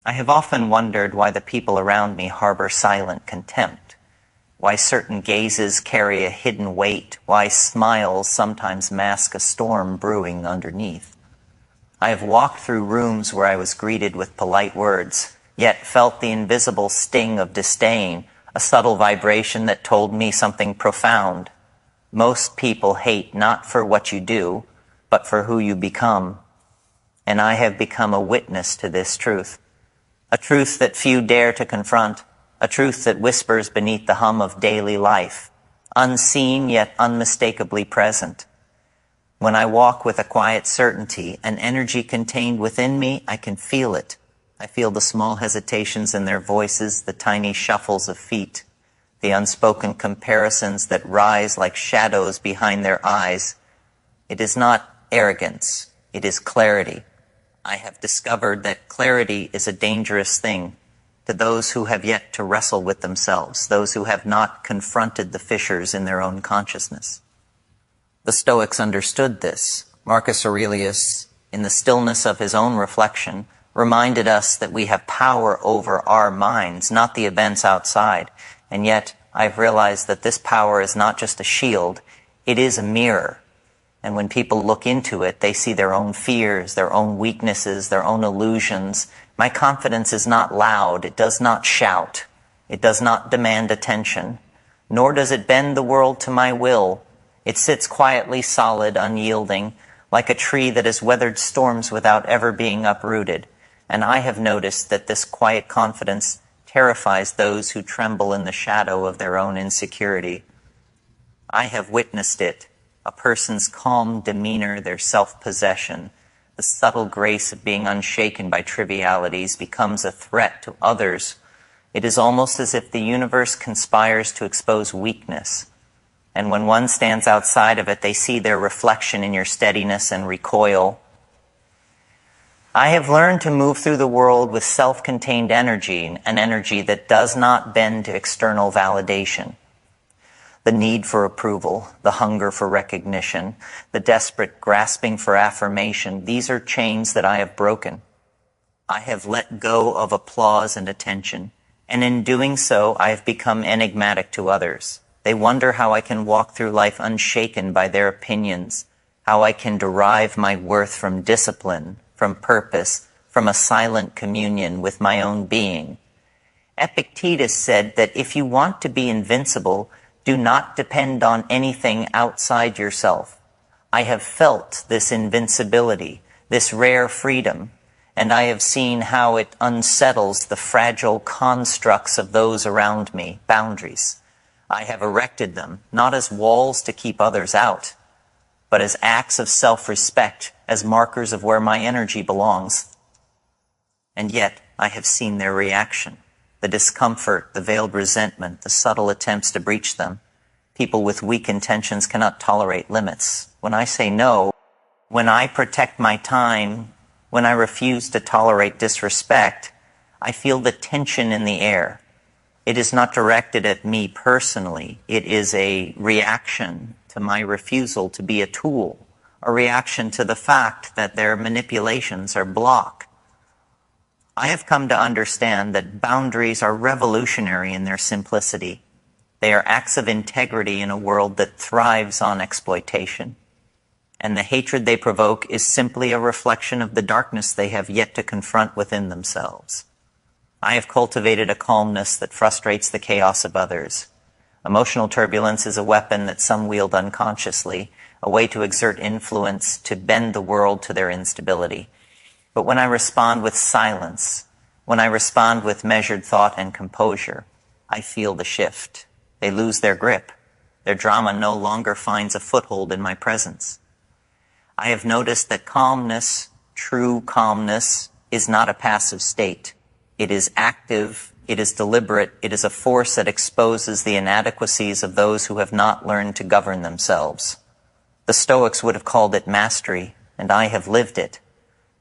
I have often wondered why the people around me harbor silent contempt, why certain gazes carry a hidden weight, why smiles sometimes mask a storm brewing underneath. I have walked through rooms where I was greeted with polite words, yet felt the invisible sting of disdain, a subtle vibration that told me something profound. Most people hate not for what you do, but for who you become. And I have become a witness to this truth. A truth that few dare to confront, a truth that whispers beneath the hum of daily life, unseen yet unmistakably present. When I walk with a quiet certainty, an energy contained within me, I can feel it. I feel the small hesitations in their voices, the tiny shuffles of feet, the unspoken comparisons that rise like shadows behind their eyes. It is not arrogance, it is clarity. I have discovered that clarity is a dangerous thing to those who have yet to wrestle with themselves, those who have not confronted the fissures in their own consciousness. The Stoics understood this. Marcus Aurelius, in the stillness of his own reflection, reminded us that we have power over our minds, not the events outside. And yet, I've realized that this power is not just a shield, it is a mirror. And when people look into it, they see their own fears, their own weaknesses, their own illusions. My confidence is not loud. It does not shout. It does not demand attention. Nor does it bend the world to my will. It sits quietly solid, unyielding, like a tree that has weathered storms without ever being uprooted. And I have noticed that this quiet confidence terrifies those who tremble in the shadow of their own insecurity. I have witnessed it. A person's calm demeanor, their self-possession, the subtle grace of being unshaken by trivialities becomes a threat to others. It is almost as if the universe conspires to expose weakness. And when one stands outside of it, they see their reflection in your steadiness and recoil. I have learned to move through the world with self-contained energy, an energy that does not bend to external validation. The need for approval, the hunger for recognition, the desperate grasping for affirmation, these are chains that I have broken. I have let go of applause and attention, and in doing so, I have become enigmatic to others. They wonder how I can walk through life unshaken by their opinions, how I can derive my worth from discipline, from purpose, from a silent communion with my own being. Epictetus said that if you want to be invincible, do not depend on anything outside yourself. I have felt this invincibility, this rare freedom, and I have seen how it unsettles the fragile constructs of those around me, boundaries. I have erected them, not as walls to keep others out, but as acts of self-respect, as markers of where my energy belongs. And yet, I have seen their reaction. The discomfort, the veiled resentment, the subtle attempts to breach them. People with weak intentions cannot tolerate limits. When I say no, when I protect my time, when I refuse to tolerate disrespect, I feel the tension in the air. It is not directed at me personally. It is a reaction to my refusal to be a tool, a reaction to the fact that their manipulations are blocked. I have come to understand that boundaries are revolutionary in their simplicity. They are acts of integrity in a world that thrives on exploitation. And the hatred they provoke is simply a reflection of the darkness they have yet to confront within themselves. I have cultivated a calmness that frustrates the chaos of others. Emotional turbulence is a weapon that some wield unconsciously, a way to exert influence, to bend the world to their instability. But when I respond with silence, when I respond with measured thought and composure, I feel the shift. They lose their grip. Their drama no longer finds a foothold in my presence. I have noticed that calmness, true calmness, is not a passive state. It is active, it is deliberate, it is a force that exposes the inadequacies of those who have not learned to govern themselves. The Stoics would have called it mastery, and I have lived it.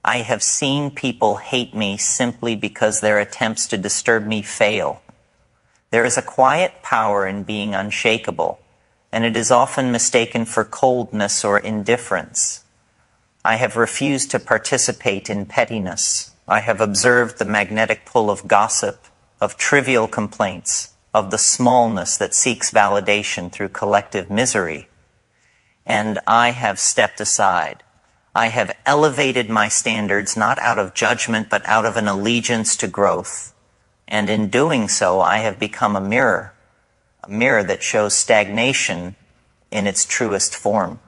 I have seen people hate me simply because their attempts to disturb me fail. There is a quiet power in being unshakable, and it is often mistaken for coldness or indifference. I have refused to participate in pettiness. I have observed the magnetic pull of gossip, of trivial complaints, of the smallness that seeks validation through collective misery. And I have stepped aside. I have elevated my standards not out of judgment but out of an allegiance to growth. And in doing so, I have become a mirror that shows stagnation in its truest form.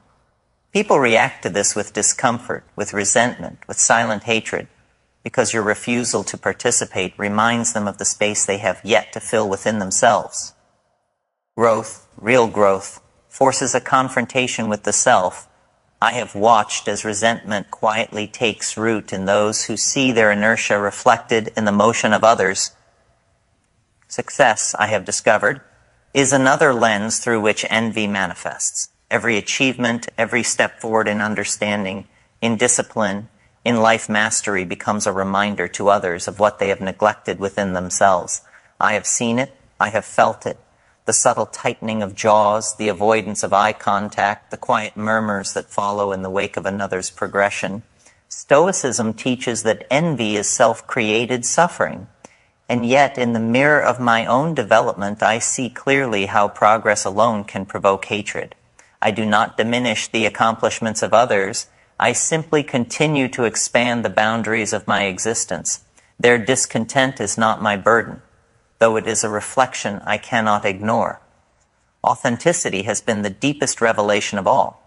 People react to this with discomfort, with resentment, with silent hatred, because your refusal to participate reminds them of the space they have yet to fill within themselves. Growth, real growth, forces a confrontation with the self. I have watched as resentment quietly takes root in those who see their inertia reflected in the motion of others. Success, I have discovered, is another lens through which envy manifests. Every achievement, every step forward in understanding, in discipline, in life mastery becomes a reminder to others of what they have neglected within themselves. I have seen it, I have felt it. The subtle tightening of jaws, the avoidance of eye contact, the quiet murmurs that follow in the wake of another's progression. Stoicism teaches that envy is self-created suffering. And yet, in the mirror of my own development, I see clearly how progress alone can provoke hatred. I do not diminish the accomplishments of others. I simply continue to expand the boundaries of my existence. Their discontent is not my burden, though it is a reflection I cannot ignore. Authenticity has been the deepest revelation of all.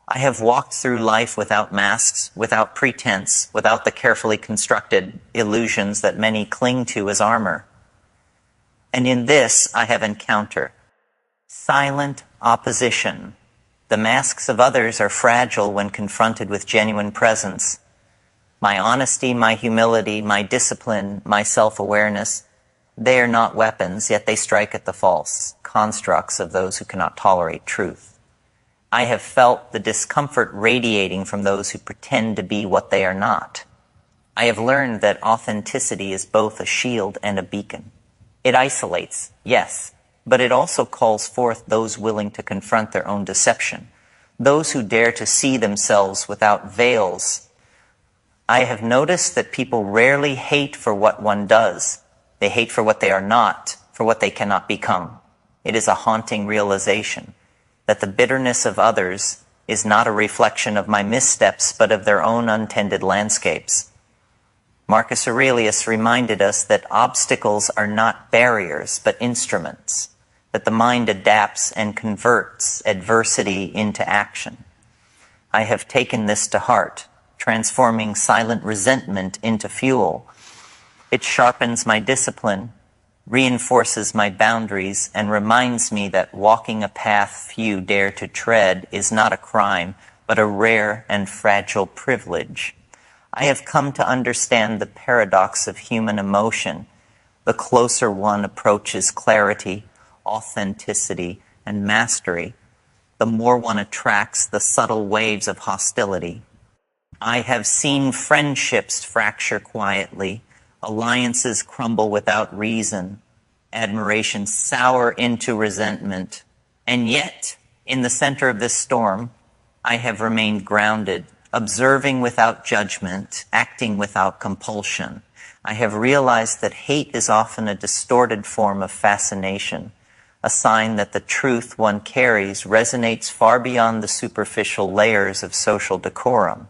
I have walked through life without masks, without pretense, without the carefully constructed illusions that many cling to as armor. And in this I have encountered silent opposition. The masks of others are fragile when confronted with genuine presence. My honesty, my humility, my discipline, my self-awareness, they are not weapons, yet they strike at the false constructs of those who cannot tolerate truth. I have felt the discomfort radiating from those who pretend to be what they are not. I have learned that authenticity is both a shield and a beacon. It isolates, yes, but it also calls forth those willing to confront their own deception, those who dare to see themselves without veils. I have noticed that people rarely hate for what one does. They hate for what they are not, for what they cannot become. It is a haunting realization that the bitterness of others is not a reflection of my missteps, but of their own untended landscapes. Marcus Aurelius reminded us that obstacles are not barriers, but instruments, that the mind adapts and converts adversity into action. I have taken this to heart, transforming silent resentment into fuel. It sharpens my discipline, reinforces my boundaries, and reminds me that walking a path few dare to tread is not a crime, but a rare and fragile privilege. I have come to understand the paradox of human emotion. The closer one approaches clarity, authenticity, and mastery, the more one attracts the subtle waves of hostility. I have seen friendships fracture quietly, alliances crumble without reason, admiration sour into resentment. And yet, in the center of this storm, I have remained grounded, observing without judgment, acting without compulsion. I have realized that hate is often a distorted form of fascination, a sign that the truth one carries resonates far beyond the superficial layers of social decorum.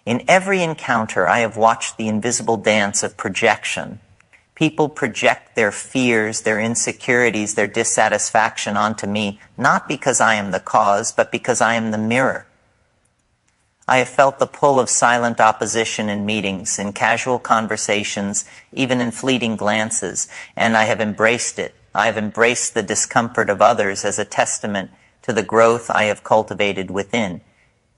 In every encounter, I have watched the invisible dance of projection. People project their fears, their insecurities, their dissatisfaction onto me, not because I am the cause, but because I am the mirror. I have felt the pull of silent opposition in meetings, in casual conversations, even in fleeting glances, and I have embraced it. I have embraced the discomfort of others as a testament to the growth I have cultivated within.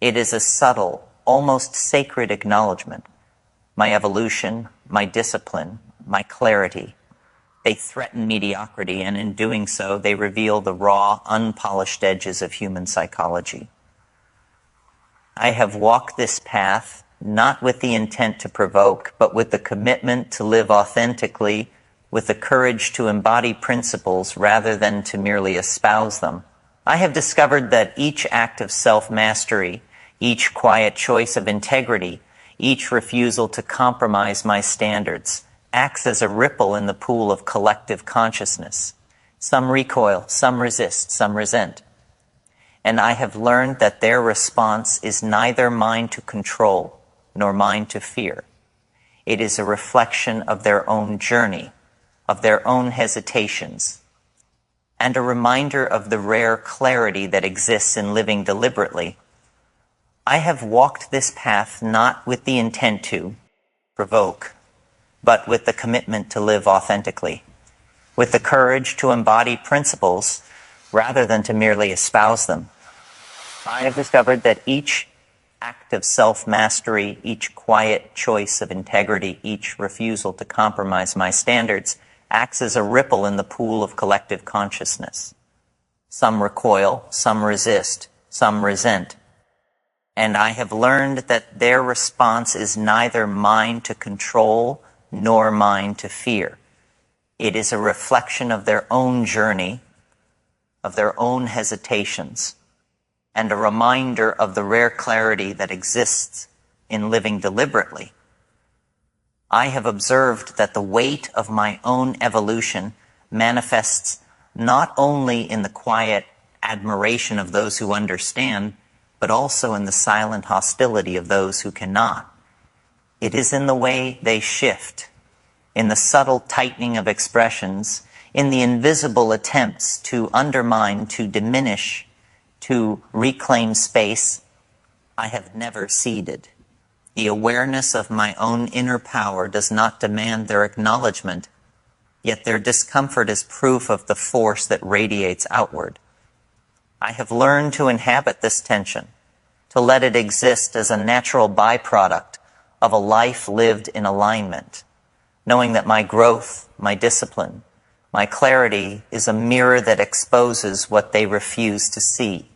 It is a subtle, almost sacred acknowledgement. My evolution, my discipline, my clarity. They threaten mediocrity, and in doing so, they reveal the raw, unpolished edges of human psychology. I have walked this path not with the intent to provoke, but with the commitment to live authentically, with the courage to embody principles rather than to merely espouse them. I have discovered that each act of self-mastery, each quiet choice of integrity, Each refusal to compromise my standards acts as a ripple in the pool of collective consciousness. Some recoil, some resist, some resent. And I have learned that their response is neither mine to control nor mine to fear. It is a reflection of their own journey, of their own hesitations, and a reminder of the rare clarity that exists in living deliberately. I have walked this path not with the intent to provoke, but with the commitment to live authentically, with the courage to embody principles rather than to merely espouse them. I have discovered that each act of self-mastery, each quiet choice of integrity, each refusal to compromise my standards acts as a ripple in the pool of collective consciousness. Some recoil, some resist, some resent. And I have learned that their response is neither mine to control nor mine to fear. It is a reflection of their own journey, of their own hesitations, and a reminder of the rare clarity that exists in living deliberately. I have observed that the weight of my own evolution manifests not only in the quiet admiration of those who understand, but also in the silent hostility of those who cannot. It is in the way they shift, in the subtle tightening of expressions, in the invisible attempts to undermine, to diminish, to reclaim space. I have never ceded. The awareness of my own inner power does not demand their acknowledgement, yet their discomfort is proof of the force that radiates outward. I have learned to inhabit this tension, to let it exist as a natural byproduct of a life lived in alignment, knowing that my growth, my discipline, my clarity is a mirror that exposes what they refuse to see.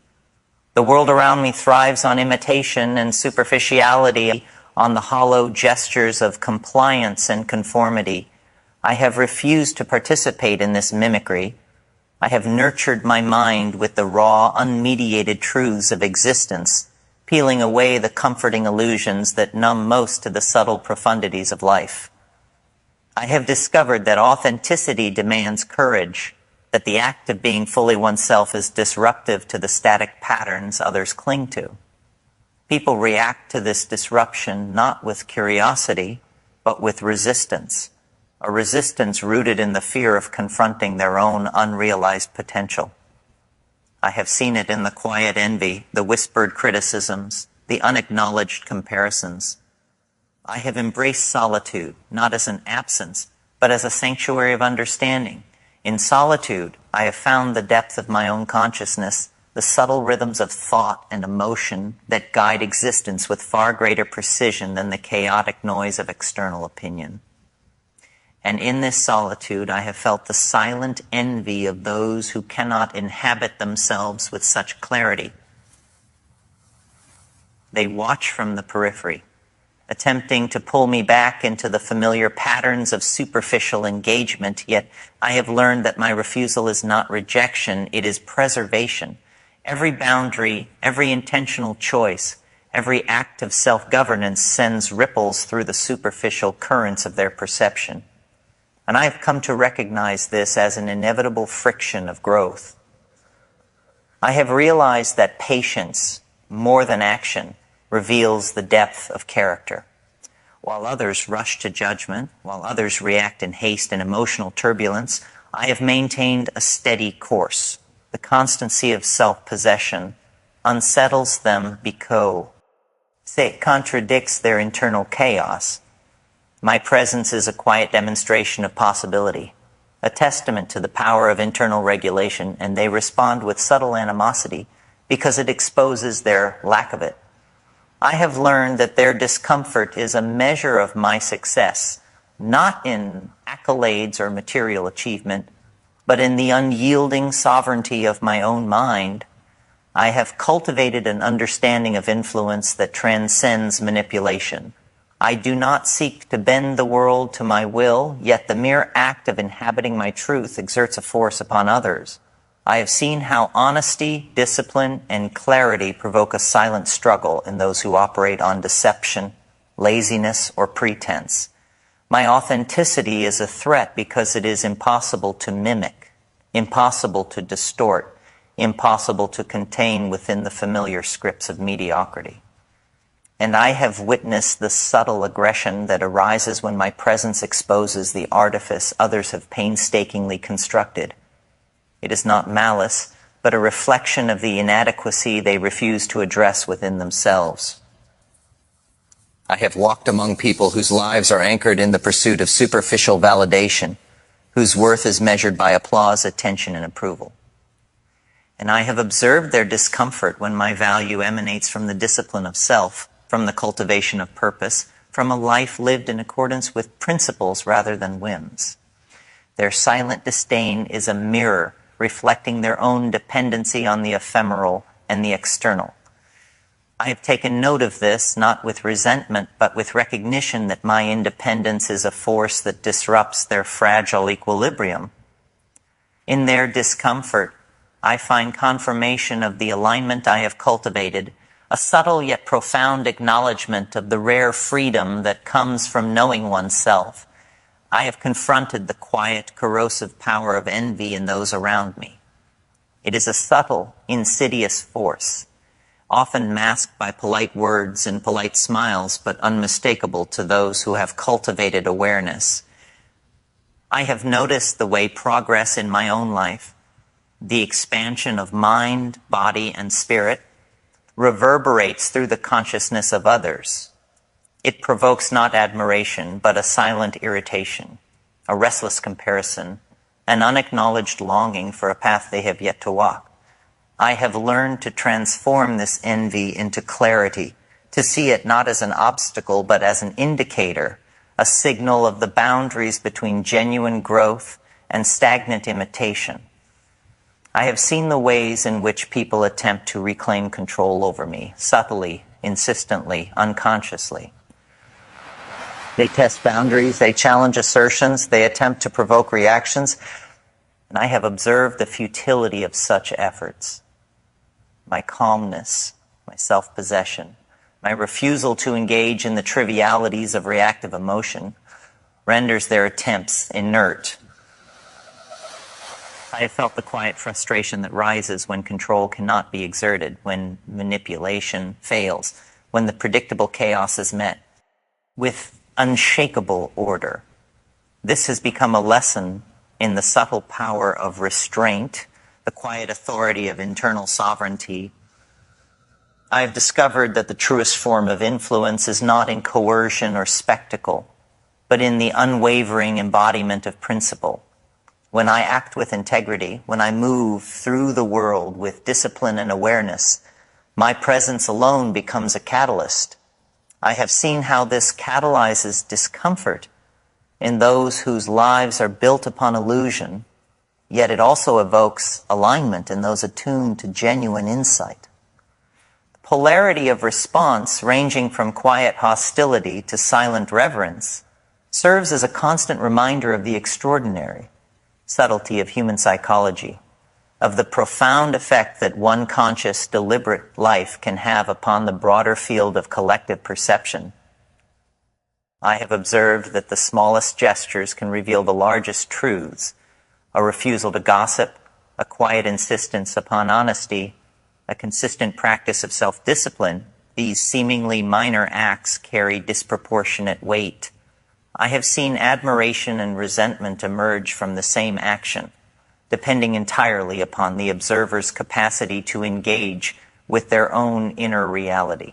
The world around me thrives on imitation and superficiality, on the hollow gestures of compliance and conformity. I have refused to participate in this mimicry. I have nurtured my mind with the raw, unmediated truths of existence, peeling away the comforting illusions that numb most to the subtle profundities of life. I have discovered that authenticity demands courage, that the act of being fully oneself is disruptive to the static patterns others cling to. People react to this disruption not with curiosity, but with resistance, a resistance rooted in the fear of confronting their own unrealized potential. I have seen it in the quiet envy, the whispered criticisms, the unacknowledged comparisons. I have embraced solitude, not as an absence, but as a sanctuary of understanding. In solitude, I have found the depth of my own consciousness, the subtle rhythms of thought and emotion that guide existence with far greater precision than the chaotic noise of external opinion. And in this solitude, I have felt the silent envy of those who cannot inhabit themselves with such clarity. They watch from the periphery, attempting to pull me back into the familiar patterns of superficial engagement, yet I have learned that my refusal is not rejection, it is preservation. Every boundary, every intentional choice, every act of self-governance sends ripples through the superficial currents of their perception. And I have come to recognize this as an inevitable friction of growth. I have realized that patience, more than action, reveals the depth of character. While others rush to judgment, while others react in haste and emotional turbulence, I have maintained a steady course. The constancy of self-possession unsettles them because it contradicts their internal chaos. My presence is a quiet demonstration of possibility, a testament to the power of internal regulation, and they respond with subtle animosity because it exposes their lack of it. I have learned that their discomfort is a measure of my success, not in accolades or material achievement, but in the unyielding sovereignty of my own mind. I have cultivated an understanding of influence that transcends manipulation. I do not seek to bend the world to my will, yet the mere act of inhabiting my truth exerts a force upon others. I have seen how honesty, discipline, and clarity provoke a silent struggle in those who operate on deception laziness, or pretense. My authenticity is a threat because it is impossible to mimic, impossible to distort, impossible to contain within the familiar scripts of mediocrity. And I have witnessed the subtle aggression that arises when my presence exposes the artifice others have painstakingly constructed. It is not malice, but a reflection of the inadequacy they refuse to address within themselves. I have walked among people whose lives are anchored in the pursuit of superficial validation, whose worth is measured by applause, attention, and approval. And I have observed their discomfort when my value emanates from the discipline of self, from the cultivation of purpose, from a life lived in accordance with principles rather than whims. Their silent disdain is a mirror reflecting their own dependency on the ephemeral and the external. I have taken note of this, not with resentment, but with recognition that my independence is a force that disrupts their fragile equilibrium. In their discomfort, I find confirmation of the alignment I have cultivated, a subtle yet profound acknowledgement of the rare freedom that comes from knowing oneself. I have confronted the quiet, corrosive power of envy in those around me. It is a subtle, insidious force, often masked by polite words and polite smiles, but unmistakable to those who have cultivated awareness. I have noticed the way progress in my own life, the expansion of mind, body, and spirit, reverberates through the consciousness of others. It provokes not admiration, but a silent irritation, a restless comparison, an unacknowledged longing for a path they have yet to walk. I have learned to transform this envy into clarity, to see it not as an obstacle, but as an indicator, a signal of the boundaries between genuine growth and stagnant imitation. I have seen the ways in which people attempt to reclaim control over me, subtly, insistently, unconsciously. They test boundaries, they challenge assertions, they attempt to provoke reactions, and I have observed the futility of such efforts. My calmness, my self-possession, my refusal to engage in the trivialities of reactive emotion renders their attempts inert. I have felt the quiet frustration that rises when control cannot be exerted, when manipulation fails, when the predictable chaos is met with unshakable order. This has become a lesson in the subtle power of restraint, the quiet authority of internal sovereignty. I have discovered that the truest form of influence is not in coercion or spectacle, but in the unwavering embodiment of principle. When I act with integrity, when I move through the world with discipline and awareness, my presence alone becomes a catalyst. I have seen how this catalyzes discomfort in those whose lives are built upon illusion, yet it also evokes alignment in those attuned to genuine insight. The polarity of response, ranging from quiet hostility to silent reverence, serves as a constant reminder of the extraordinary subtlety of human psychology, of the profound effect that one conscious, deliberate life can have upon the broader field of collective perception. I have observed that the smallest gestures can reveal the largest truths. A refusal to gossip, a quiet insistence upon honesty, a consistent practice of self-discipline, these seemingly minor acts carry disproportionate weight. I have seen admiration and resentment emerge from the same action, depending entirely upon the observer's capacity to engage with their own inner reality.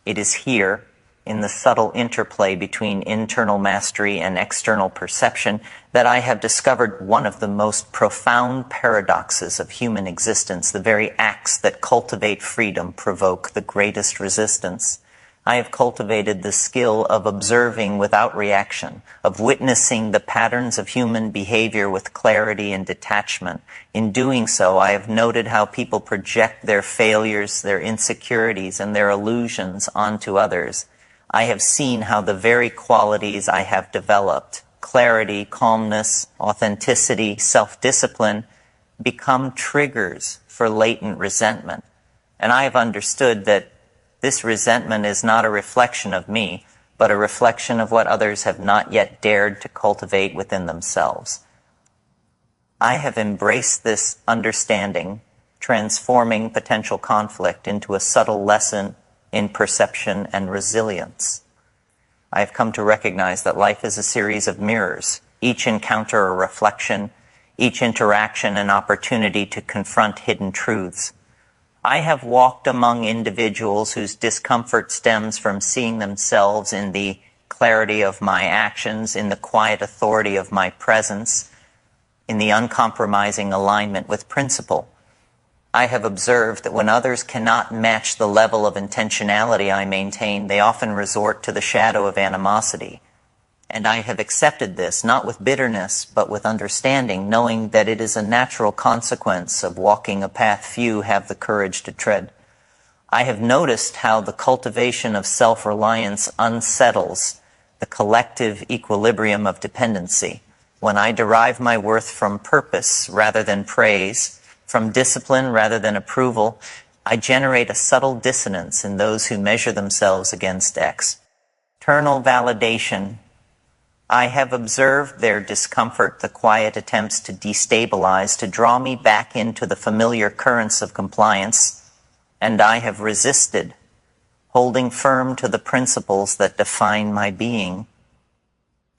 It is here, in the subtle interplay between internal mastery and external perception, that I have discovered one of the most profound paradoxes of human existence. The very acts that cultivate freedom provoke the greatest resistance. I have cultivated the skill of observing without reaction, of witnessing the patterns of human behavior with clarity and detachment. In doing so, I have noted how people project their failures, their insecurities, and their illusions onto others. I have seen how the very qualities I have developed, clarity, calmness, authenticity, self-discipline, become triggers for latent resentment. And I have understood that this resentment is not a reflection of me, but a reflection of what others have not yet dared to cultivate within themselves. I have embraced this understanding, transforming potential conflict into a subtle lesson in perception and resilience. I have come to recognize that life is a series of mirrors, each encounter a reflection, each interaction an opportunity to confront hidden truths. I have walked among individuals whose discomfort stems from seeing themselves in the clarity of my actions, in the quiet authority of my presence, in the uncompromising alignment with principle. I have observed that when others cannot match the level of intentionality I maintain, they often resort to the shadow of animosity. And I have accepted this, not with bitterness, but with understanding, knowing that it is a natural consequence of walking a path few have the courage to tread. I have noticed how the cultivation of self-reliance unsettles the collective equilibrium of dependency. When I derive my worth from purpose rather than praise, from discipline rather than approval, I generate a subtle dissonance in those who measure themselves against external validation. I have observed their discomfort, the quiet attempts to destabilize, to draw me back into the familiar currents of compliance, and I have resisted, holding firm to the principles that define my being.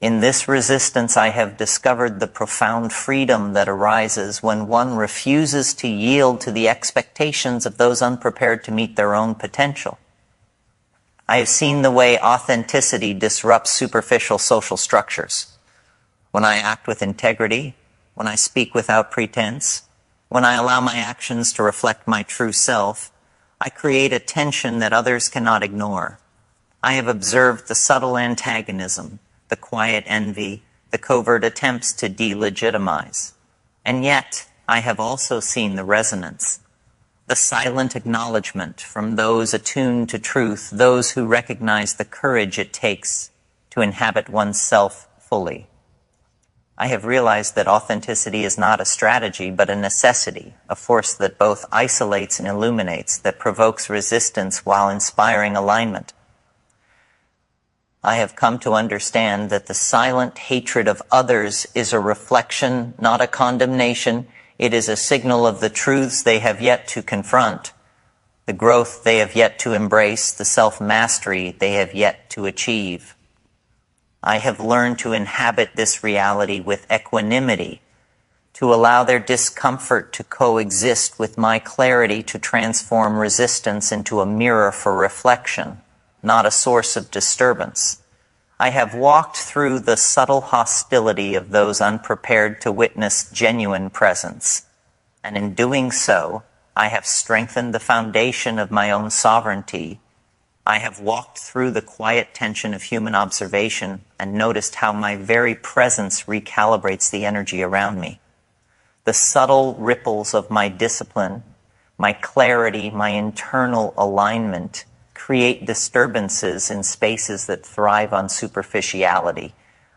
In this resistance, I have discovered the profound freedom that arises when one refuses to yield to the expectations of those unprepared to meet their own potential. I have seen the way authenticity disrupts superficial social structures. When I act with integrity, when I speak without pretense, when I allow my actions to reflect my true self, I create a tension that others cannot ignore. I have observed the subtle antagonism, the quiet envy, the covert attempts to delegitimize. And yet, I have also seen the resonance, the silent acknowledgement from those attuned to truth, those who recognize the courage it takes to inhabit oneself fully. I have realized that authenticity is not a strategy, but a necessity, a force that both isolates and illuminates, that provokes resistance while inspiring alignment. I have come to understand that the silent hatred of others is a reflection, not a condemnation. It is a signal of the truths they have yet to confront, the growth they have yet to embrace, the self-mastery they have yet to achieve. I have learned to inhabit this reality with equanimity, to allow their discomfort to coexist with my clarity, to transform resistance into a mirror for reflection, not a source of disturbance. I have walked through the subtle hostility of those unprepared to witness genuine presence, and in doing so, I have strengthened the foundation of my own sovereignty. I have walked through the quiet tension of human observation and noticed how my very presence recalibrates the energy around me. The subtle ripples of my discipline, my clarity, my internal alignment create disturbances in spaces that thrive on superficiality.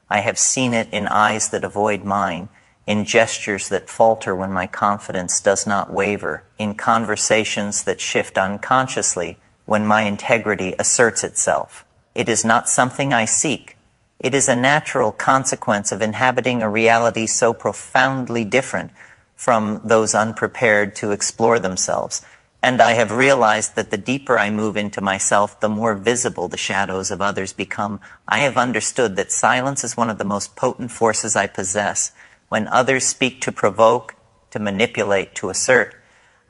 I have seen it in eyes that avoid mine, in gestures that falter when my confidence does not waver, in conversations that shift unconsciously when my integrity asserts itself. It is not something I seek. It is a natural consequence of inhabiting a reality so profoundly different from those unprepared to explore themselves. And I have realized that the deeper I move into myself, the more visible the shadows of others become. I have understood that silence is one of the most potent forces I possess. When others speak to provoke, to manipulate, to assert,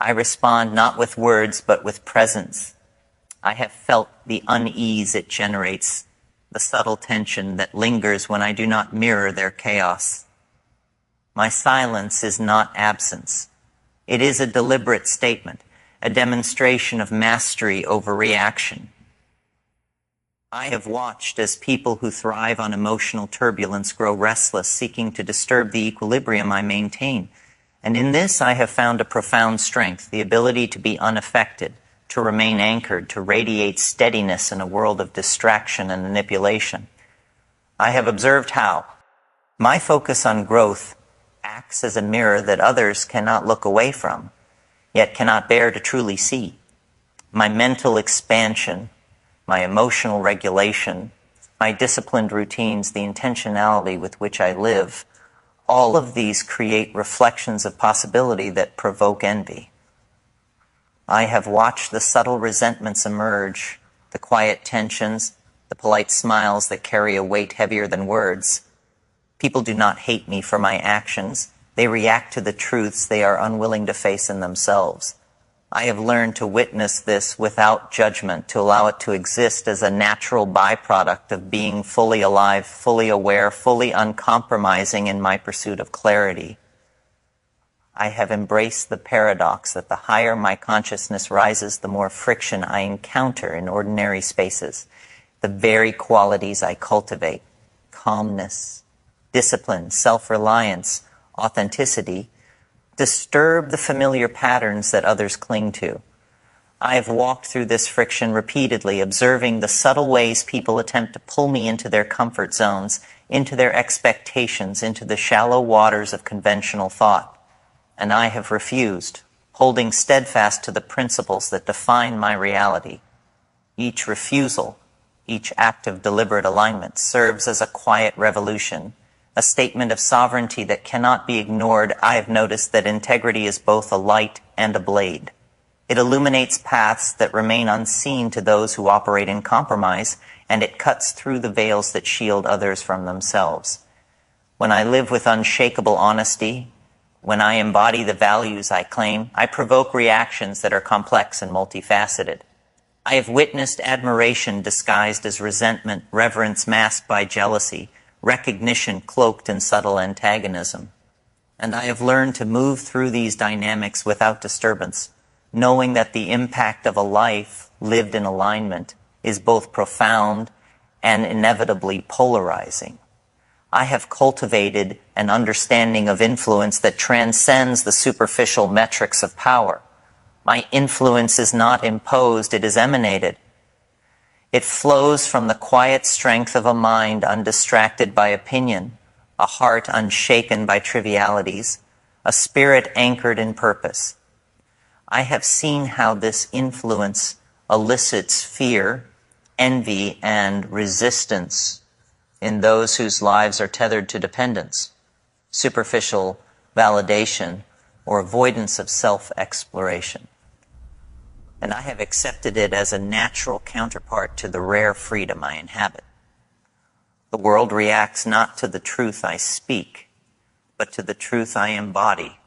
I respond not with words, but with presence. I have felt the unease it generates, the subtle tension that lingers when I do not mirror their chaos. My silence is not absence. It is a deliberate statement, a demonstration of mastery over reaction. I have watched as people who thrive on emotional turbulence grow restless, seeking to disturb the equilibrium I maintain. And in this I have found a profound strength, the ability to be unaffected, to remain anchored, to radiate steadiness in a world of distraction and manipulation. I have observed how my focus on growth acts as a mirror that others cannot look away from, yet cannot bear to truly see. My mental expansion, my emotional regulation, my disciplined routines, the intentionality with which I live, all of these create reflections of possibility that provoke envy. I have watched the subtle resentments emerge, the quiet tensions, the polite smiles that carry a weight heavier than words. People do not hate me for my actions. They react to the truths they are unwilling to face in themselves. I have learned to witness this without judgment, to allow it to exist as a natural byproduct of being fully alive, fully aware, fully uncompromising in my pursuit of clarity. I have embraced the paradox that the higher my consciousness rises, the more friction I encounter in ordinary spaces. The very qualities I cultivate, calmness, discipline, self-reliance, authenticity, disturb the familiar patterns that others cling to. I have walked through this friction repeatedly, observing the subtle ways people attempt to pull me into their comfort zones, into their expectations, into the shallow waters of conventional thought. And I have refused, holding steadfast to the principles that define my reality. Each refusal, each act of deliberate alignment serves as a quiet revolution, a statement of sovereignty that cannot be ignored. I have noticed that integrity is both a light and a blade. It illuminates paths that remain unseen to those who operate in compromise, and it cuts through the veils that shield others from themselves. When I live with unshakable honesty, when I embody the values I claim, I provoke reactions that are complex and multifaceted. I have witnessed admiration disguised as resentment, reverence masked by jealousy, recognition cloaked in subtle antagonism. And I have learned to move through these dynamics without disturbance, knowing that the impact of a life lived in alignment is both profound and inevitably polarizing. I have cultivated an understanding of influence that transcends the superficial metrics of power. My influence is not imposed, it is emanated. It flows from the quiet strength of a mind undistracted by opinion, a heart unshaken by trivialities, a spirit anchored in purpose. I have seen how this influence elicits fear, envy, and resistance in those whose lives are tethered to dependence, superficial validation, or avoidance of self-exploration. And I have accepted it as a natural counterpart to the rare freedom I inhabit. The world reacts not to the truth I speak, but to the truth I embody.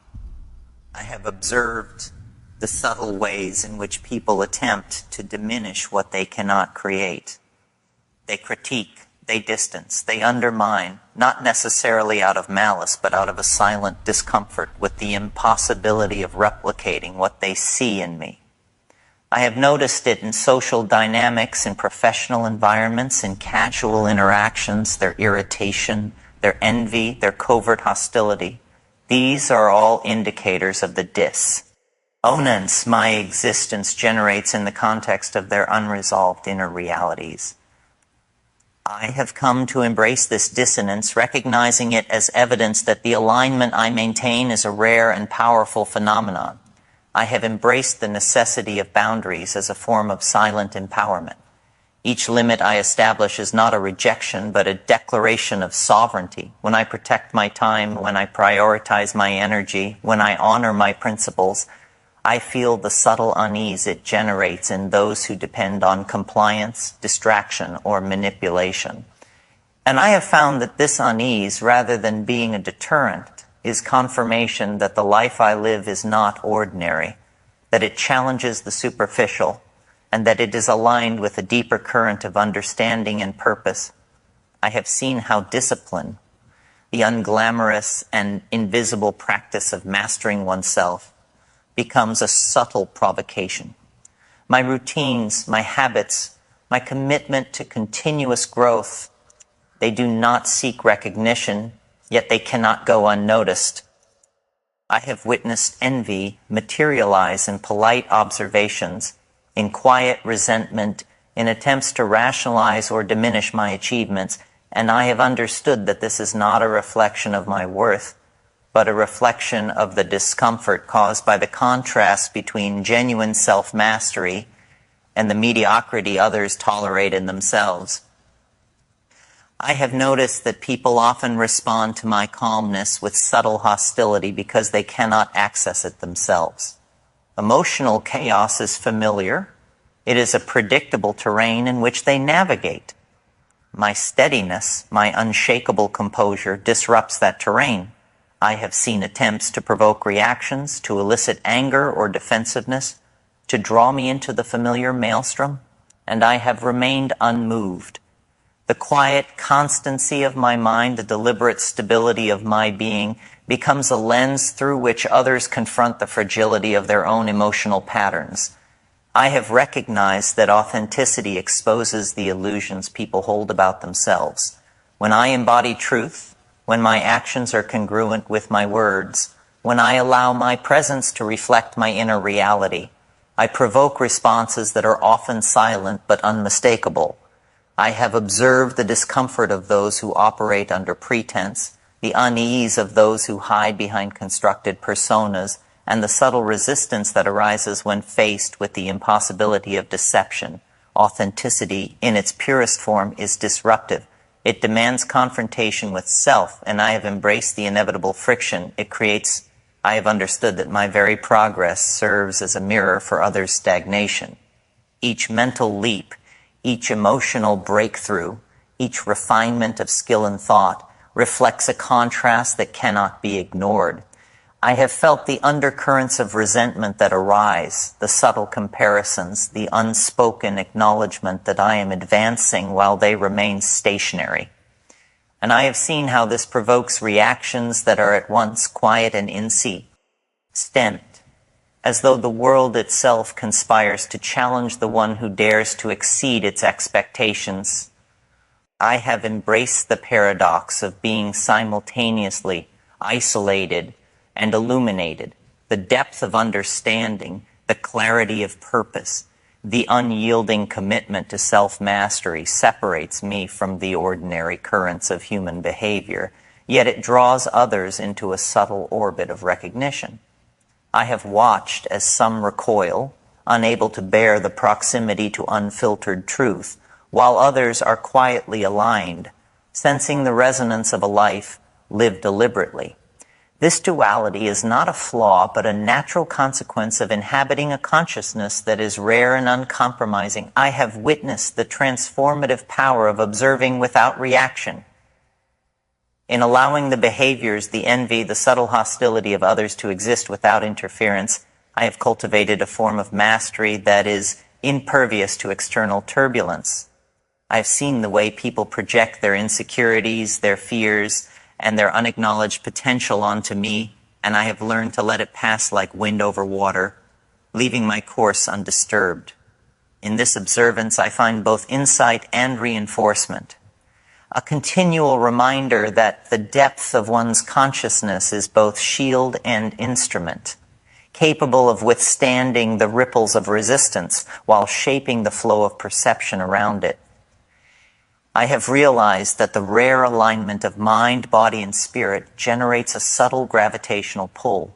I have observed the subtle ways in which people attempt to diminish what they cannot create. They critique, they distance, they undermine, not necessarily out of malice, but out of a silent discomfort with the impossibility of replicating what they see in me. I have noticed it in social dynamics, in professional environments, in casual interactions, their irritation, their envy, their covert hostility. These are all indicators of the dissonance my existence generates in the context of their unresolved inner realities. I have come to embrace this dissonance, recognizing it as evidence that the alignment I maintain is a rare and powerful phenomenon. I have embraced the necessity of boundaries as a form of silent empowerment. Each limit I establish is not a rejection, but a declaration of sovereignty. When I protect my time, when I prioritize my energy, when I honor my principles, I feel the subtle unease it generates in those who depend on compliance, distraction, or manipulation. And I have found that this unease, rather than being a deterrent, is confirmation that the life I live is not ordinary, that it challenges the superficial, and that it is aligned with a deeper current of understanding and purpose. I have seen how discipline, the unglamorous and invisible practice of mastering oneself, becomes a subtle provocation. My routines, my habits, my commitment to continuous growth, they do not seek recognition, yet they cannot go unnoticed. I have witnessed envy materialize in polite observations, in quiet resentment, in attempts to rationalize or diminish my achievements, and I have understood that this is not a reflection of my worth, but a reflection of the discomfort caused by the contrast between genuine self-mastery and the mediocrity others tolerate in themselves. I have noticed that people often respond to my calmness with subtle hostility because they cannot access it themselves. Emotional chaos is familiar. It is a predictable terrain in which they navigate. My steadiness, my unshakable composure, disrupts that terrain. I have seen attempts to provoke reactions, to elicit anger or defensiveness, to draw me into the familiar maelstrom, and I have remained unmoved. The quiet constancy of my mind, the deliberate stability of my being, becomes a lens through which others confront the fragility of their own emotional patterns. I have recognized that authenticity exposes the illusions people hold about themselves. When I embody truth, when my actions are congruent with my words, when I allow my presence to reflect my inner reality, I provoke responses that are often silent but unmistakable. I have observed the discomfort of those who operate under pretense, the unease of those who hide behind constructed personas, and the subtle resistance that arises when faced with the impossibility of deception. Authenticity, in its purest form, is disruptive. It demands confrontation with self, and I have embraced the inevitable friction it creates. I have understood that my very progress serves as a mirror for others' stagnation. Each mental leap, each emotional breakthrough, each refinement of skill and thought reflects a contrast that cannot be ignored. I have felt the undercurrents of resentment that arise, the subtle comparisons, the unspoken acknowledgement that I am advancing while they remain stationary. And I have seen how this provokes reactions that are at once quiet and insistent, as though the world itself conspires to challenge the one who dares to exceed its expectations. I have embraced the paradox of being simultaneously isolated and illuminated, the depth of understanding, the clarity of purpose, the unyielding commitment to self-mastery separates me from the ordinary currents of human behavior, yet it draws others into a subtle orbit of recognition. I have watched as some recoil, unable to bear the proximity to unfiltered truth, while others are quietly aligned, sensing the resonance of a life lived deliberately. This duality is not a flaw, but a natural consequence of inhabiting a consciousness that is rare and uncompromising. I have witnessed the transformative power of observing without reaction. In allowing the behaviors, the envy, the subtle hostility of others to exist without interference, I have cultivated a form of mastery that is impervious to external turbulence. I have seen the way people project their insecurities, their fears, and their unacknowledged potential onto me, and I have learned to let it pass like wind over water, leaving my course undisturbed. In this observance, I find both insight and reinforcement, a continual reminder that the depth of one's consciousness is both shield and instrument, capable of withstanding the ripples of resistance while shaping the flow of perception around it. I have realized that the rare alignment of mind, body, and spirit generates a subtle gravitational pull.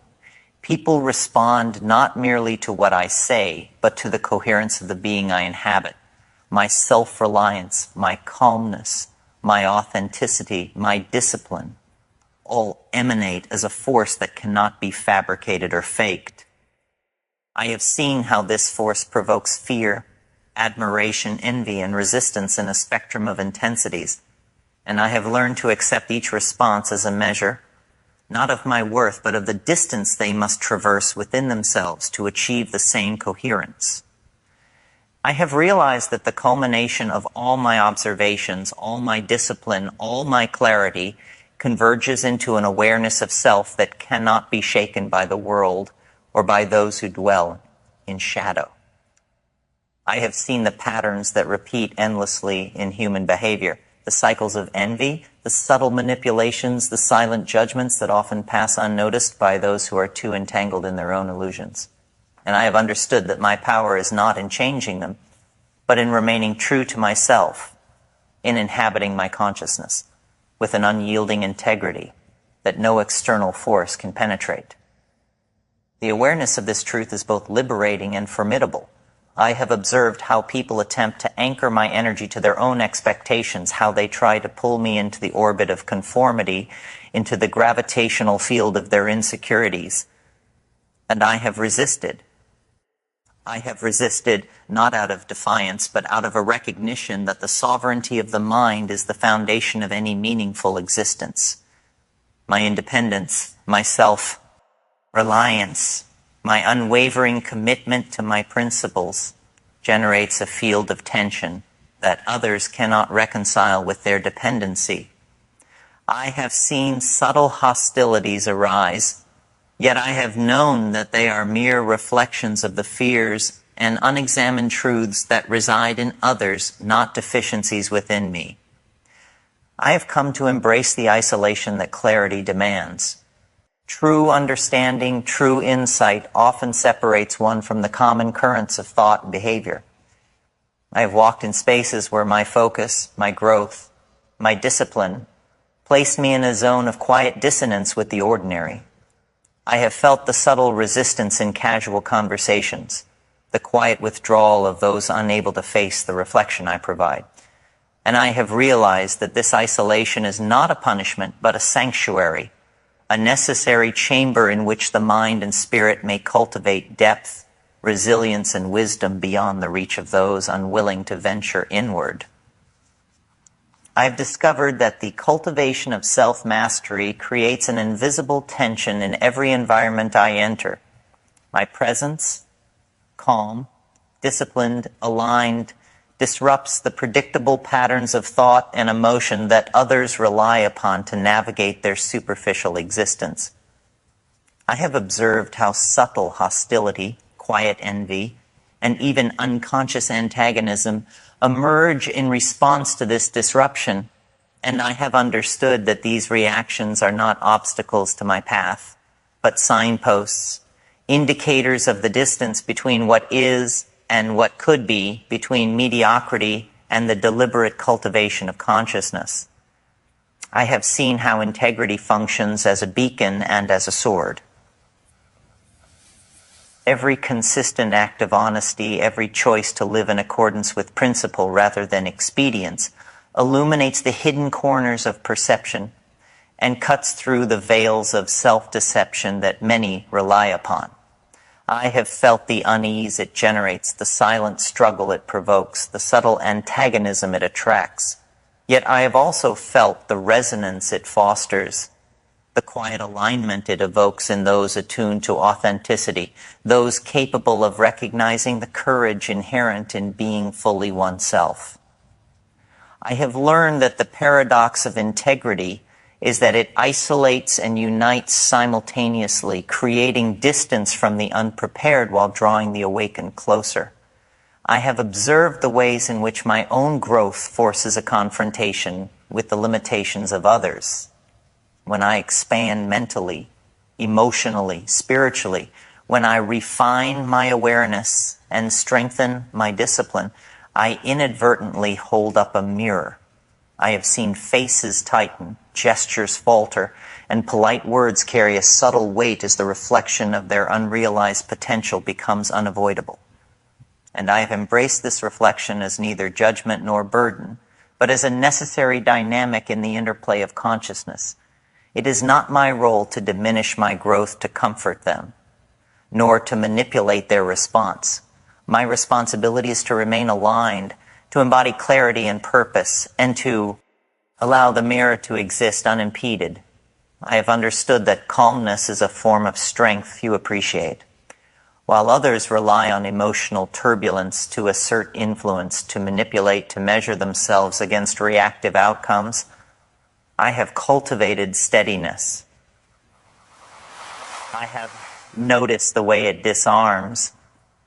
People respond not merely to what I say, but to the coherence of the being I inhabit. My self-reliance, my calmness, my authenticity, my discipline, all emanate as a force that cannot be fabricated or faked. I have seen how this force provokes fear, admiration, envy, and resistance in a spectrum of intensities, and I have learned to accept each response as a measure, not of my worth, but of the distance they must traverse within themselves to achieve the same coherence. I have realized that the culmination of all my observations, all my discipline, all my clarity converges into an awareness of self that cannot be shaken by the world or by those who dwell in shadow. I have seen the patterns that repeat endlessly in human behavior, the cycles of envy, the subtle manipulations, the silent judgments that often pass unnoticed by those who are too entangled in their own illusions. And I have understood that my power is not in changing them, but in remaining true to myself, in inhabiting my consciousness, with an unyielding integrity that no external force can penetrate. The awareness of this truth is both liberating and formidable. I have observed how people attempt to anchor my energy to their own expectations, how they try to pull me into the orbit of conformity, into the gravitational field of their insecurities. And I have resisted. I have resisted not out of defiance, but out of a recognition that the sovereignty of the mind is the foundation of any meaningful existence. My independence, my self-reliance, my unwavering commitment to my principles generates a field of tension that others cannot reconcile with their dependency. I have seen subtle hostilities arise, yet I have known that they are mere reflections of the fears and unexamined truths that reside in others, not deficiencies within me. I have come to embrace the isolation that clarity demands. True understanding, true insight often separates one from the common currents of thought and behavior. I have walked in spaces where my focus, my growth, my discipline placed me in a zone of quiet dissonance with the ordinary. I have felt the subtle resistance in casual conversations, the quiet withdrawal of those unable to face the reflection I provide. And I have realized that this isolation is not a punishment, but a sanctuary, a necessary chamber in which the mind and spirit may cultivate depth, resilience, and wisdom beyond the reach of those unwilling to venture inward. I have discovered that the cultivation of self-mastery creates an invisible tension in every environment I enter. My presence, calm, disciplined, aligned, disrupts the predictable patterns of thought and emotion that others rely upon to navigate their superficial existence. I have observed how subtle hostility, quiet envy, and even unconscious antagonism emerge in response to this disruption, and I have understood that these reactions are not obstacles to my path, but signposts, indicators of the distance between what is and what could be, between mediocrity and the deliberate cultivation of consciousness. I have seen how integrity functions as a beacon and as a sword. Every consistent act of honesty, every choice to live in accordance with principle rather than expedience, illuminates the hidden corners of perception and cuts through the veils of self-deception that many rely upon. I have felt the unease it generates, the silent struggle it provokes, the subtle antagonism it attracts. Yet I have also felt the resonance it fosters, the quiet alignment it evokes in those attuned to authenticity, those capable of recognizing the courage inherent in being fully oneself. I have learned that the paradox of integrity is that it isolates and unites simultaneously, creating distance from the unprepared while drawing the awakened closer. I have observed the ways in which my own growth forces a confrontation with the limitations of others. When I expand mentally, emotionally, spiritually, when I refine my awareness and strengthen my discipline, I inadvertently hold up a mirror. I have seen faces tighten, gestures falter, and polite words carry a subtle weight as the reflection of their unrealized potential becomes unavoidable. And I have embraced this reflection as neither judgment nor burden, but as a necessary dynamic in the interplay of consciousness. It is not my role to diminish my growth to comfort them, nor to manipulate their response. My responsibility is to remain aligned, to embody clarity and purpose, and to allow the mirror to exist unimpeded. I have understood that calmness is a form of strength few appreciate. While others rely on emotional turbulence to assert influence, to manipulate, to measure themselves against reactive outcomes, I have cultivated steadiness. I have noticed the way it disarms,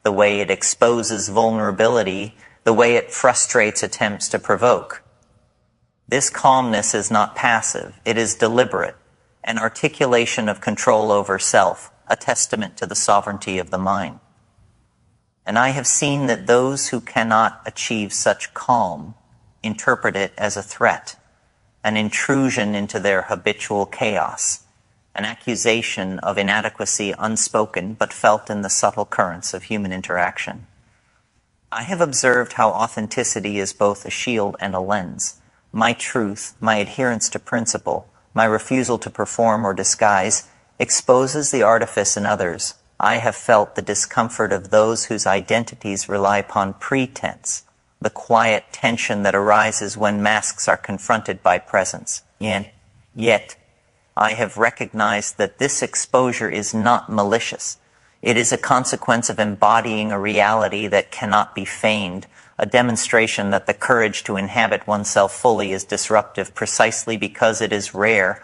the way it exposes vulnerability, the way it frustrates attempts to provoke. This calmness is not passive, it is deliberate, an articulation of control over self, a testament to the sovereignty of the mind. And I have seen that those who cannot achieve such calm interpret it as a threat, an intrusion into their habitual chaos, an accusation of inadequacy unspoken but felt in the subtle currents of human interaction. I have observed how authenticity is both a shield and a lens. My truth, my adherence to principle, my refusal to perform or disguise, exposes the artifice in others. I have felt the discomfort of those whose identities rely upon pretense, the quiet tension that arises when masks are confronted by presence. Yet, I have recognized that this exposure is not malicious. It is a consequence of embodying a reality that cannot be feigned, a demonstration that the courage to inhabit oneself fully is disruptive precisely because it is rare,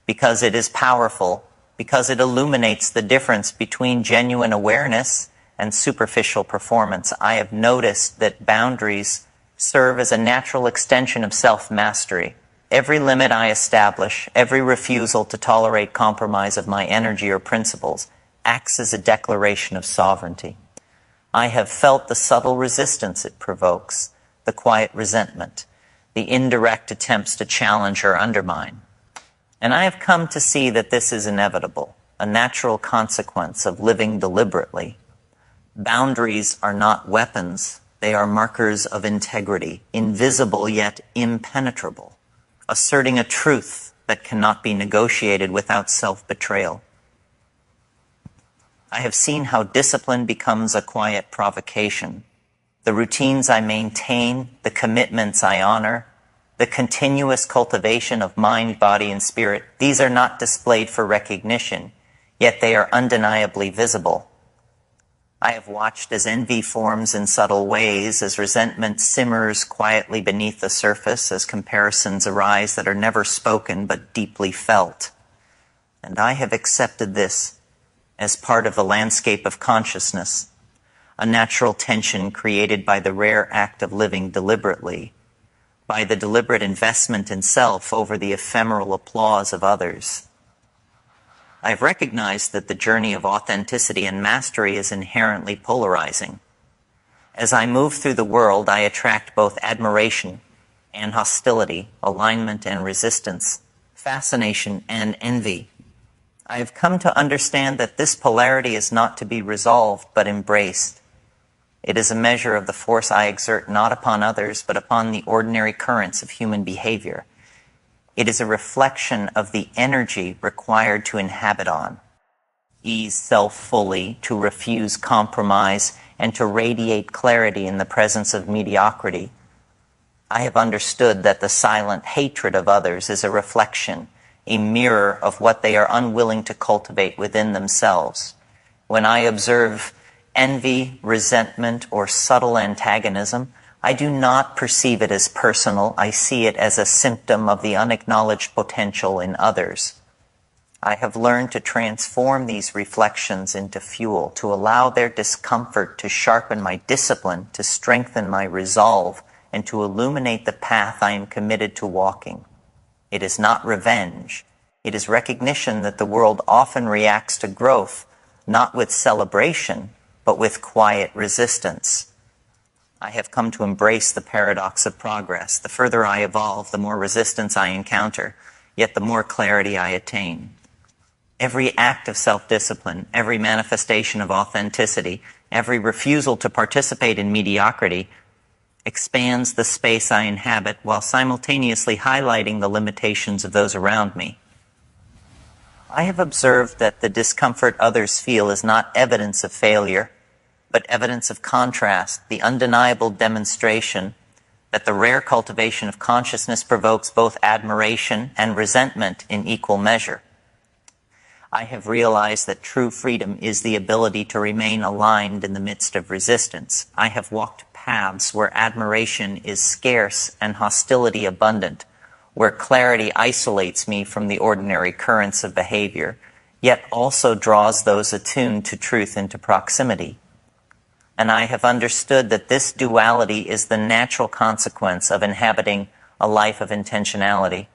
because it is powerful, because it illuminates the difference between genuine awareness and superficial performance. I have noticed that boundaries serve as a natural extension of self-mastery. Every limit I establish, every refusal to tolerate compromise of my energy or principles, acts as a declaration of sovereignty. I have felt the subtle resistance it provokes, the quiet resentment, the indirect attempts to challenge or undermine. And I have come to see that this is inevitable, a natural consequence of living deliberately. Boundaries are not weapons, they are markers of integrity, invisible yet impenetrable, asserting a truth that cannot be negotiated without self-betrayal. I have seen how discipline becomes a quiet provocation. The routines I maintain, the commitments I honor, the continuous cultivation of mind, body, and spirit, these are not displayed for recognition, yet they are undeniably visible. I have watched as envy forms in subtle ways, as resentment simmers quietly beneath the surface, as comparisons arise that are never spoken but deeply felt. And I have accepted this as part of the landscape of consciousness, a natural tension created by the rare act of living deliberately, by the deliberate investment in self over the ephemeral applause of others. I have recognized that the journey of authenticity and mastery is inherently polarizing. As I move through the world, I attract both admiration and hostility, alignment and resistance, fascination and envy. I have come to understand that this polarity is not to be resolved, but embraced. It is a measure of the force I exert not upon others, but upon the ordinary currents of human behavior. It is a reflection of the energy required to inhabit on, ease self fully, to refuse compromise, and to radiate clarity in the presence of mediocrity. I have understood that the silent hatred of others is a reflection, a mirror of what they are unwilling to cultivate within themselves. When I observe envy, resentment, or subtle antagonism, I do not perceive it as personal. I see it as a symptom of the unacknowledged potential in others. I have learned to transform these reflections into fuel, to allow their discomfort to sharpen my discipline, to strengthen my resolve, and to illuminate the path I am committed to walking. It is not revenge. It is recognition that the world often reacts to growth, not with celebration, but with quiet resistance. I have come to embrace the paradox of progress. The further I evolve, the more resistance I encounter, yet the more clarity I attain. Every act of self-discipline, every manifestation of authenticity, every refusal to participate in mediocrity expands the space I inhabit while simultaneously highlighting the limitations of those around me. I have observed that the discomfort others feel is not evidence of failure, but evidence of contrast, the undeniable demonstration that the rare cultivation of consciousness provokes both admiration and resentment in equal measure. I have realized that true freedom is the ability to remain aligned in the midst of resistance. I have walked paths where admiration is scarce and hostility abundant, where clarity isolates me from the ordinary currents of behavior, yet also draws those attuned to truth into proximity. And I have understood that this duality is the natural consequence of inhabiting a life of intentionality.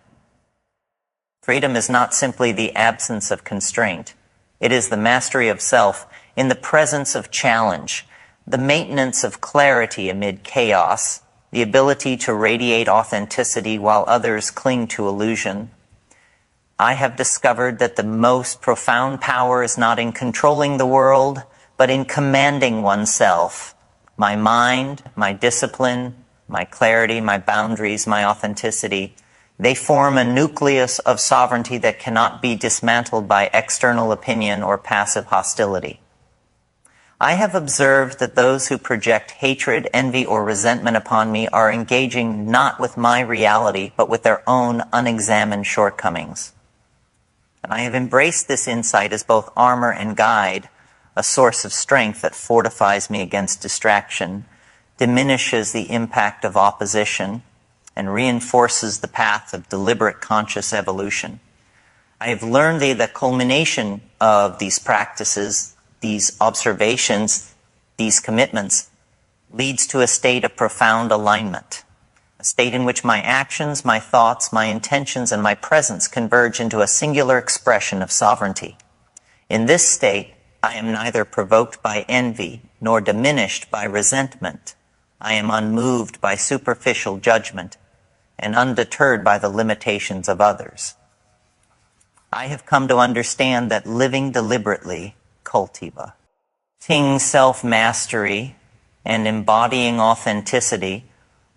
Freedom is not simply the absence of constraint. It is the mastery of self in the presence of challenge, the maintenance of clarity amid chaos, the ability to radiate authenticity while others cling to illusion. I have discovered that the most profound power is not in controlling the world, but in commanding oneself. My mind, my discipline, my clarity, my boundaries, my authenticity, they form a nucleus of sovereignty that cannot be dismantled by external opinion or passive hostility. I have observed that those who project hatred, envy, or resentment upon me are engaging not with my reality, but with their own unexamined shortcomings. And I have embraced this insight as both armor and guide, a source of strength that fortifies me against distraction, diminishes the impact of opposition, and reinforces the path of deliberate conscious evolution. I have learned the culmination of these practices, these observations, these commitments, leads to a state of profound alignment, a state in which my actions, my thoughts, my intentions, and my presence converge into a singular expression of sovereignty. In this state, I am neither provoked by envy nor diminished by resentment. I am unmoved by superficial judgment and undeterred by the limitations of others. I have come to understand that living deliberately, cultiva, self-mastery, and embodying authenticity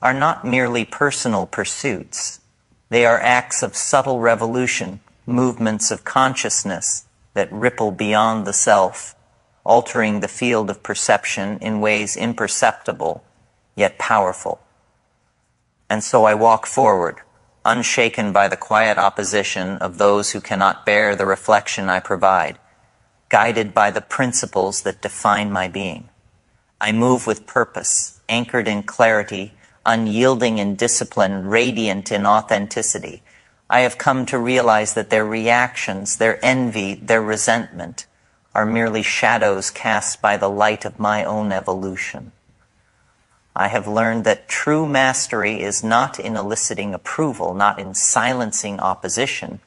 are not merely personal pursuits. They are acts of subtle revolution, movements of consciousness that ripple beyond the self, altering the field of perception in ways imperceptible yet powerful. And so I walk forward, unshaken by the quiet opposition of those who cannot bear the reflection I provide, guided by the principles that define my being. I move with purpose, anchored in clarity, unyielding in discipline, radiant in authenticity. I have come to realize that their reactions, their envy, their resentment are merely shadows cast by the light of my own evolution. I have learned that true mastery is not in eliciting approval, not in silencing opposition,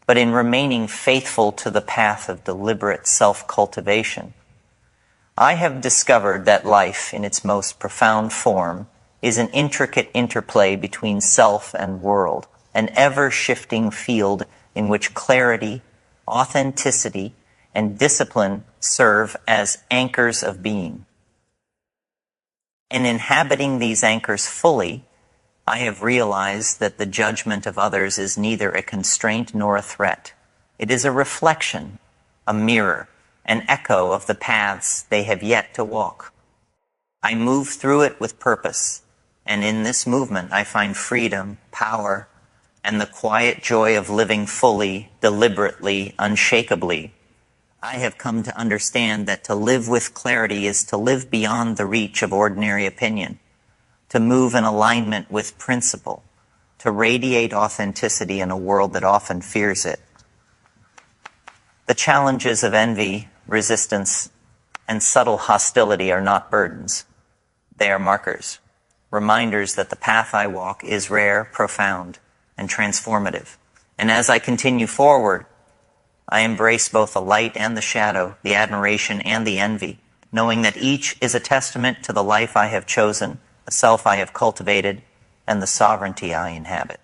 but in remaining faithful to the path of deliberate self-cultivation. I have discovered that life, in its most profound form, is an intricate interplay between self and world, an ever-shifting field in which clarity, authenticity, and discipline serve as anchors of being. In inhabiting these anchors fully, I have realized that the judgment of others is neither a constraint nor a threat. It is a reflection, a mirror, an echo of the paths they have yet to walk. I move through it with purpose, and in this movement I find freedom, power, and the quiet joy of living fully, deliberately, unshakably. I have come to understand that to live with clarity is to live beyond the reach of ordinary opinion, to move in alignment with principle, to radiate authenticity in a world that often fears it. The challenges of envy, resistance, and subtle hostility are not burdens. They are markers, reminders that the path I walk is rare, profound, and transformative. And as I continue forward, I embrace both the light and the shadow, the admiration and the envy, knowing that each is a testament to the life I have chosen, the self I have cultivated, and the sovereignty I inhabit.